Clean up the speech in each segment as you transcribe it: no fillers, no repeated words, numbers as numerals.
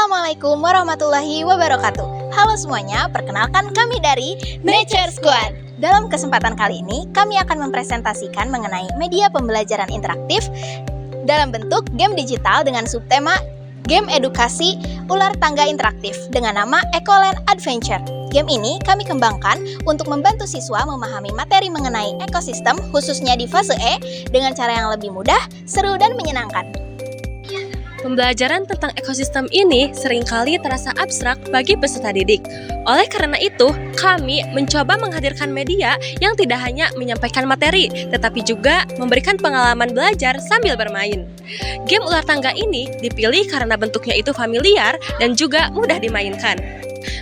Assalamualaikum warahmatullahi wabarakatuh. Halo semuanya, perkenalkan kami dari Nature Squad. Dalam kesempatan kali ini, kami akan mempresentasikan mengenai media pembelajaran interaktif dalam bentuk game digital dengan subtema Game Edukasi Ular Tangga Interaktif dengan nama Ecoland Adventure. Game ini kami kembangkan untuk membantu siswa memahami materi mengenai ekosistem khususnya di fase E dengan cara yang lebih mudah, seru, dan menyenangkan. Pembelajaran tentang ekosistem ini seringkali terasa abstrak bagi peserta didik. Oleh karena itu, kami mencoba menghadirkan media yang tidak hanya menyampaikan materi, tetapi juga memberikan pengalaman belajar sambil bermain. Game ular tangga ini dipilih karena bentuknya itu familiar dan juga mudah dimainkan.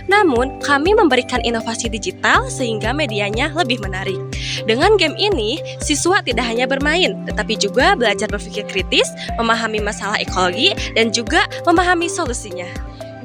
Namun, kami memberikan inovasi digital sehingga medianya lebih menarik. Dengan game ini, siswa tidak hanya bermain, tetapi juga belajar berpikir kritis, memahami masalah ekologi, dan juga memahami solusinya.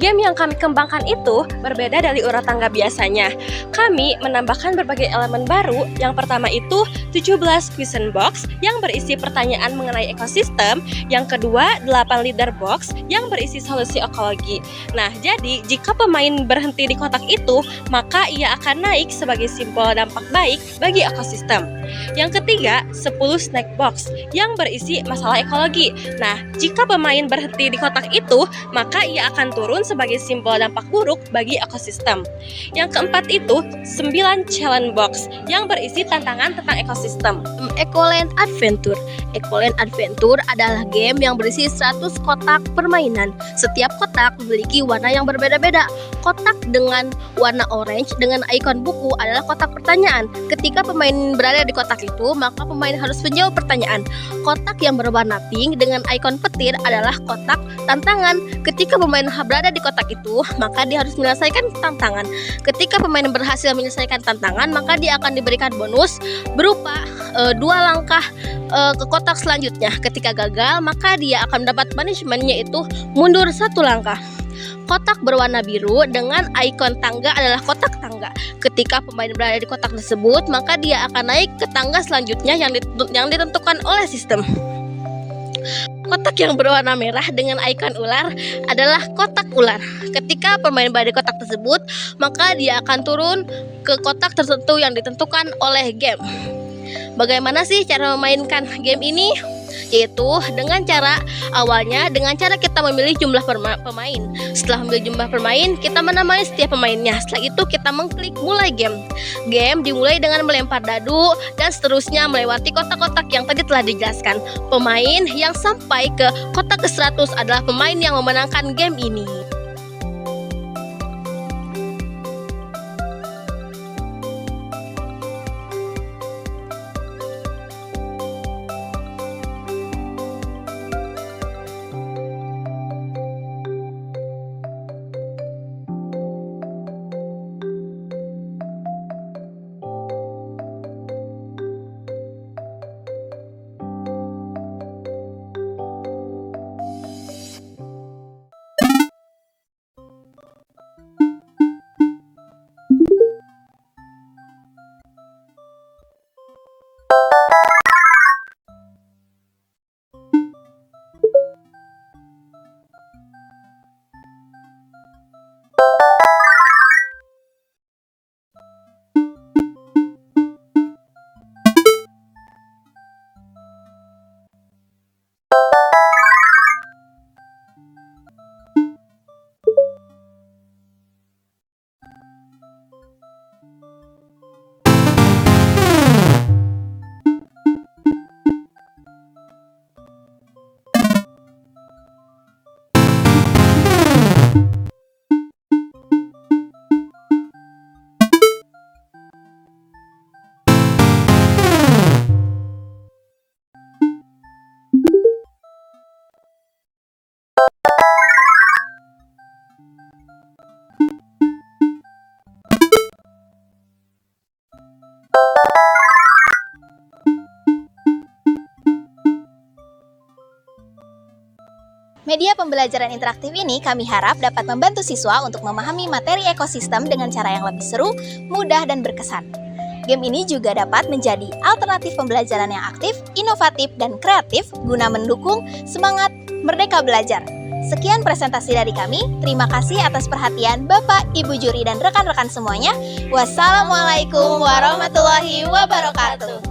Game yang kami kembangkan itu berbeda dari ular tangga biasanya. Kami menambahkan berbagai elemen baru. Yang pertama itu 17 question box yang berisi pertanyaan mengenai ekosistem. Yang kedua 8 leader box yang berisi solusi ekologi. Nah, jadi jika pemain berhenti di kotak itu, maka ia akan naik sebagai simbol dampak baik bagi ekosistem. Yang ketiga 10 snack box yang berisi masalah ekologi. Nah, jika pemain berhenti di kotak itu, maka ia akan turun sebagai simbol dampak buruk bagi ekosistem. Yang keempat itu 9 challenge box yang berisi tantangan tentang ekosistem. Ecoland Adventure. Ecoland Adventure adalah game yang berisi 100 kotak permainan. Setiap kotak memiliki warna yang berbeda-beda. Kotak dengan warna orange dengan ikon buku adalah kotak pertanyaan. Ketika pemain berada di kotak itu, maka pemain harus menjawab pertanyaan. Kotak yang berwarna pink dengan ikon petir adalah kotak tantangan. Ketika pemain berada di kotak itu, maka dia harus menyelesaikan tantangan. Ketika pemain berhasil menyelesaikan tantangan, maka dia akan diberikan bonus berupa 2 langkah ke kotak selanjutnya. Ketika gagal, maka dia akan mendapat punishment-nya yaitu mundur 1 langkah. Kotak berwarna biru dengan ikon tangga adalah kotak tangga. Ketika pemain berada di kotak tersebut, maka dia akan naik ke tangga selanjutnya yang ditentukan oleh sistem. Kotak yang berwarna merah dengan ikon ular adalah kotak ular. Ketika pemain berada di kotak tersebut, maka dia akan turun ke kotak tertentu yang ditentukan oleh game. Bagaimana sih cara memainkan game ini? Yaitu dengan cara kita memilih jumlah pemain. Setelah memilih jumlah pemain, kita menamai setiap pemainnya. Setelah itu kita mengklik mulai game. Game dimulai dengan melempar dadu dan seterusnya melewati kotak-kotak yang tadi telah dijelaskan. Pemain yang sampai ke kotak ke-100 adalah pemain yang memenangkan game ini. Media pembelajaran interaktif ini kami harap dapat membantu siswa untuk memahami materi ekosistem dengan cara yang lebih seru, mudah, dan berkesan. Game ini juga dapat menjadi alternatif pembelajaran yang aktif, inovatif, dan kreatif guna mendukung semangat merdeka belajar. Sekian presentasi dari kami. Terima kasih atas perhatian Bapak, Ibu juri, dan rekan-rekan semuanya. Wassalamualaikum warahmatullahi wabarakatuh.